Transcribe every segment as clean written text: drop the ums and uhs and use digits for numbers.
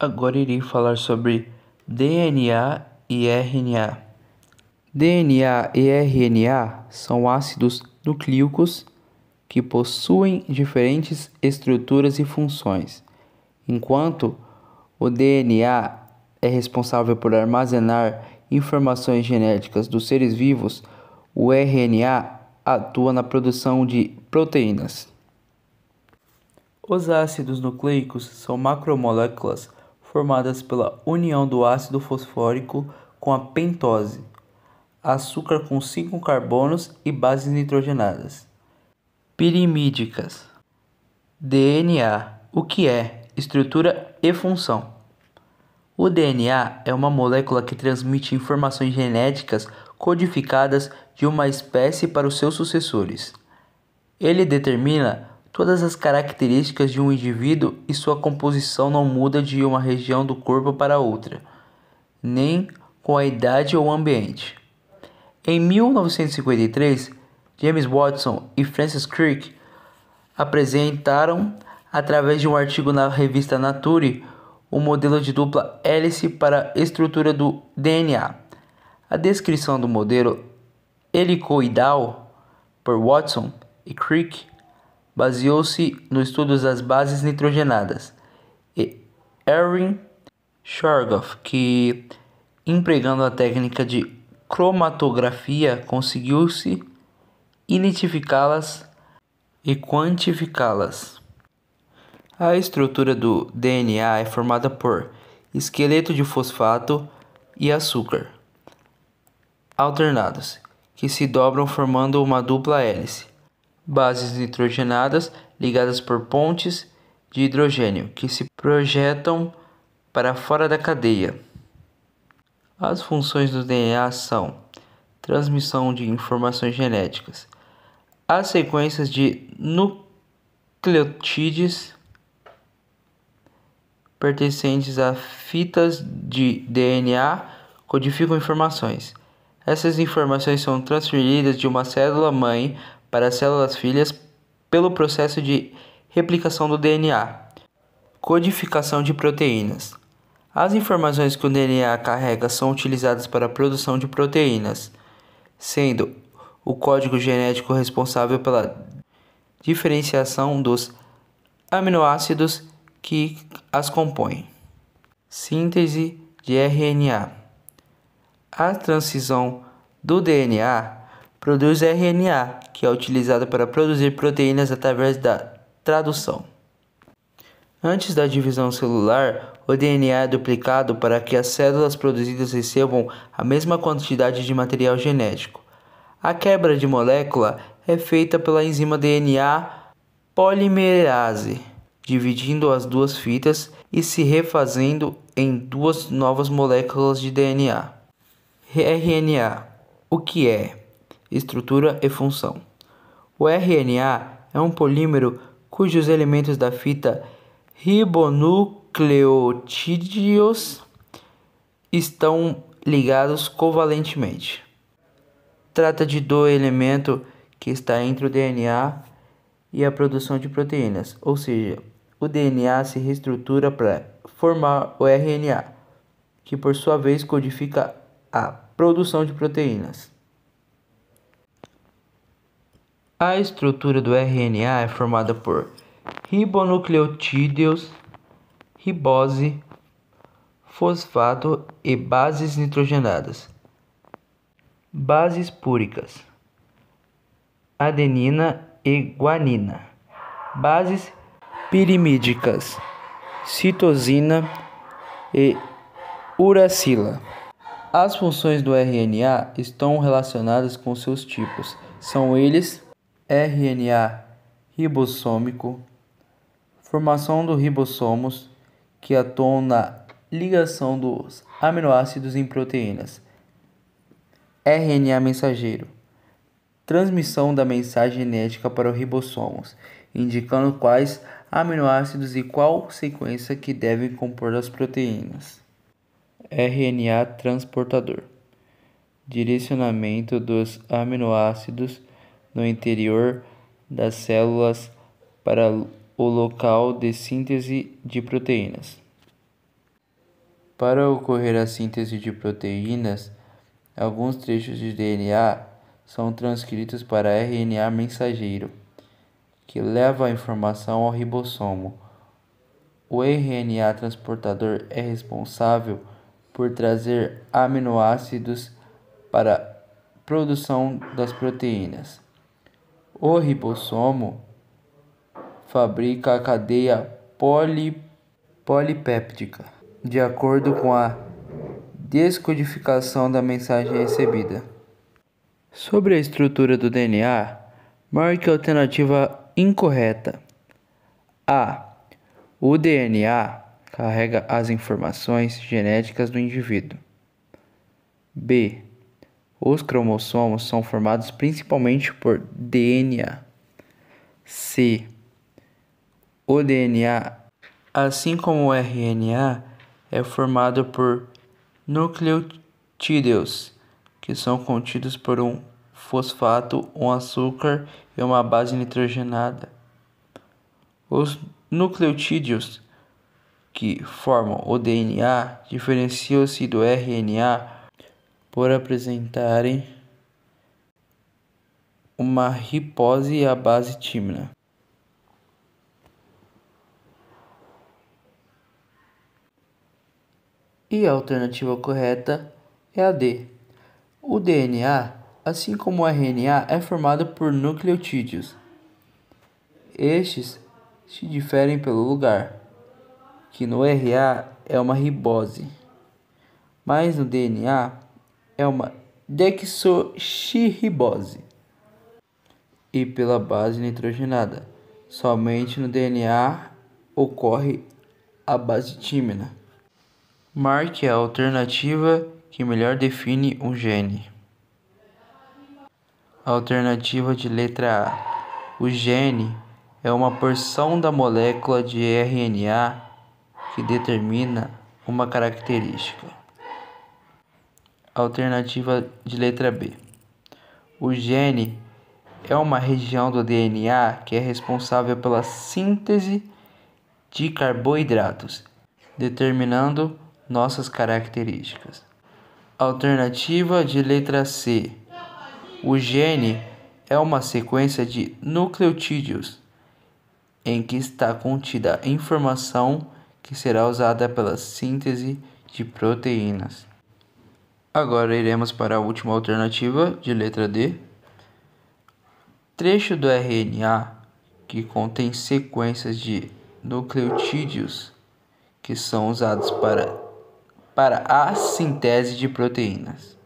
Agora irei falar sobre DNA e RNA. DNA e RNA são ácidos nucleicos que possuem diferentes estruturas e funções. Enquanto o DNA é responsável por armazenar informações genéticas dos seres vivos, o RNA atua na produção de proteínas. Os ácidos nucleicos são macromoléculas formadas pela união do ácido fosfórico com a pentose, açúcar com 5 carbonos e bases nitrogenadas. Pirimídicas. DNA. O que é? Estrutura e função. O DNA é uma molécula que transmite informações genéticas codificadas de uma espécie para os seus sucessores. Ele determina todas as características de um indivíduo e sua composição não muda de uma região do corpo para outra, nem com a idade ou ambiente. Em 1953, James Watson e Francis Crick apresentaram, através de um artigo na revista Nature, o modelo de dupla hélice para a estrutura do DNA. A descrição do modelo helicoidal por Watson e Crick baseou-se no estudo das bases nitrogenadas, e Erwin Chargaff, que, empregando a técnica de cromatografia, conseguiu-se identificá-las e quantificá-las. A estrutura do DNA é formada por esqueleto de fosfato e açúcar alternados, que se dobram formando uma dupla hélice. Bases nitrogenadas ligadas por pontes de hidrogênio que se projetam para fora da cadeia. As funções do DNA são transmissão de informações genéticas. As sequências de nucleotídeos pertencentes a fitas de DNA codificam informações. Essas informações são transferidas de uma célula-mãe para células filhas pelo processo de replicação do DNA. Codificação de proteínas. As informações que o DNA carrega são utilizadas para a produção de proteínas, sendo o código genético responsável pela diferenciação dos aminoácidos que as compõem. Síntese de RNA. A transição do DNA produz RNA, que é utilizado para produzir proteínas através da tradução. Antes da divisão celular, o DNA é duplicado para que as células produzidas recebam a mesma quantidade de material genético. A quebra de molécula é feita pela enzima DNA polimerase, dividindo as duas fitas e se refazendo em duas novas moléculas de DNA. RNA. O que é? Estrutura e função. O RNA é um polímero cujos elementos da fita ribonucleotídeos estão ligados covalentemente. Trata do elemento que está entre o DNA e a produção de proteínas, ou seja, o DNA se reestrutura para formar o RNA, que por sua vez codifica a produção de proteínas. A estrutura do RNA é formada por ribonucleotídeos, ribose, fosfato e bases nitrogenadas. Bases púricas: adenina e guanina. Bases pirimídicas: citosina e uracila. As funções do RNA estão relacionadas com seus tipos. São eles: RNA ribossômico, formação dos ribossomos, que atuam na ligação dos aminoácidos em proteínas. RNA mensageiro, transmissão da mensagem genética para os ribossomos, indicando quais aminoácidos e qual sequência que devem compor as proteínas. RNA transportador, direcionamento dos aminoácidos no interior das células para o local de síntese de proteínas. Para ocorrer a síntese de proteínas, alguns trechos de DNA são transcritos para RNA mensageiro, que leva a informação ao ribossomo. O RNA transportador é responsável por trazer aminoácidos para a produção das proteínas. O ribossomo fabrica a cadeia polipéptica, de acordo com a descodificação da mensagem recebida. Sobre a estrutura do DNA, marque a alternativa incorreta. A. O DNA carrega as informações genéticas do indivíduo. B. Os cromossomos são formados principalmente por DNA. C. O DNA, assim como o RNA, é formado por nucleotídeos, que são contidos por um fosfato, um açúcar e uma base nitrogenada. Os nucleotídeos que formam o DNA diferenciam-se do RNA por apresentarem uma ribose à base tímina. E a alternativa correta é a D. O DNA, assim como o RNA, é formado por nucleotídeos. Estes se diferem pelo lugar, que no RNA é uma ribose, mas no DNA é uma desoxirribose, e pela base nitrogenada. Somente no DNA ocorre a base tímina. Marque a alternativa que melhor define um gene. Alternativa de letra A. O gene é uma porção da molécula de RNA que determina uma característica. Alternativa de letra B. O gene é uma região do DNA que é responsável pela síntese de carboidratos, determinando nossas características. Alternativa de letra C. O gene é uma sequência de nucleotídeos em que está contida a informação que será usada pela síntese de proteínas. Agora iremos para a última alternativa de letra D. Trecho do RNA que contém sequências de nucleotídeos que são usados para a síntese de proteínas.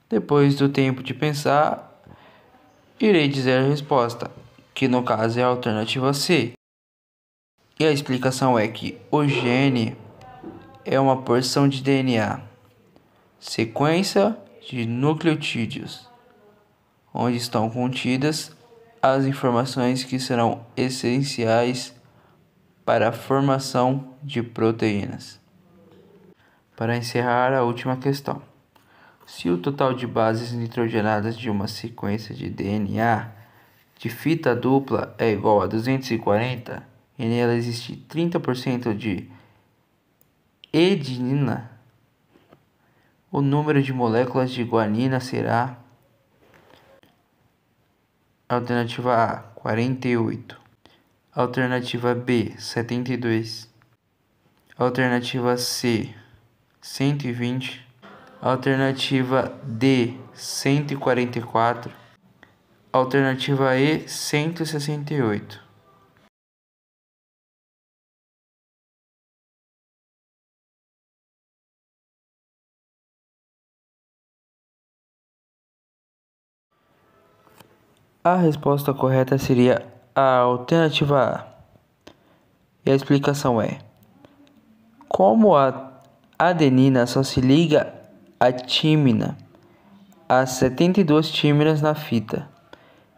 Depois do tempo de pensar, irei dizer a resposta, que no caso é a alternativa C. E a explicação é que o gene é uma porção de DNA, sequência de nucleotídeos, onde estão contidas as informações que serão essenciais para a formação de proteínas. Para encerrar, a última questão. Se o total de bases nitrogenadas de uma sequência de DNA de fita dupla é igual a 240 e nela existe 30% de adenina, o número de moléculas de guanina será: alternativa A, 48, alternativa B, 72, alternativa C, 120, alternativa D, 144, alternativa E, 168. A resposta correta seria a alternativa A. E a explicação é: como a adenina só se liga à tímina, há 72 tíminas na fita.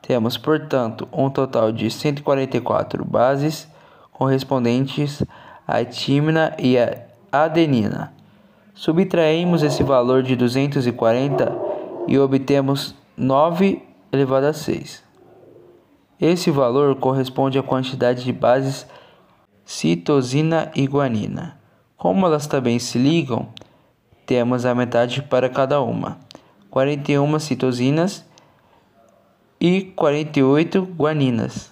Temos, portanto, um total de 144 bases correspondentes à tímina e à adenina. Subtraímos esse valor de 240 e obtemos 9 elevado a 6. Esse valor corresponde à quantidade de bases citosina e guanina. Como elas também se ligam, temos a metade para cada uma, 41 citosinas e 48 guaninas.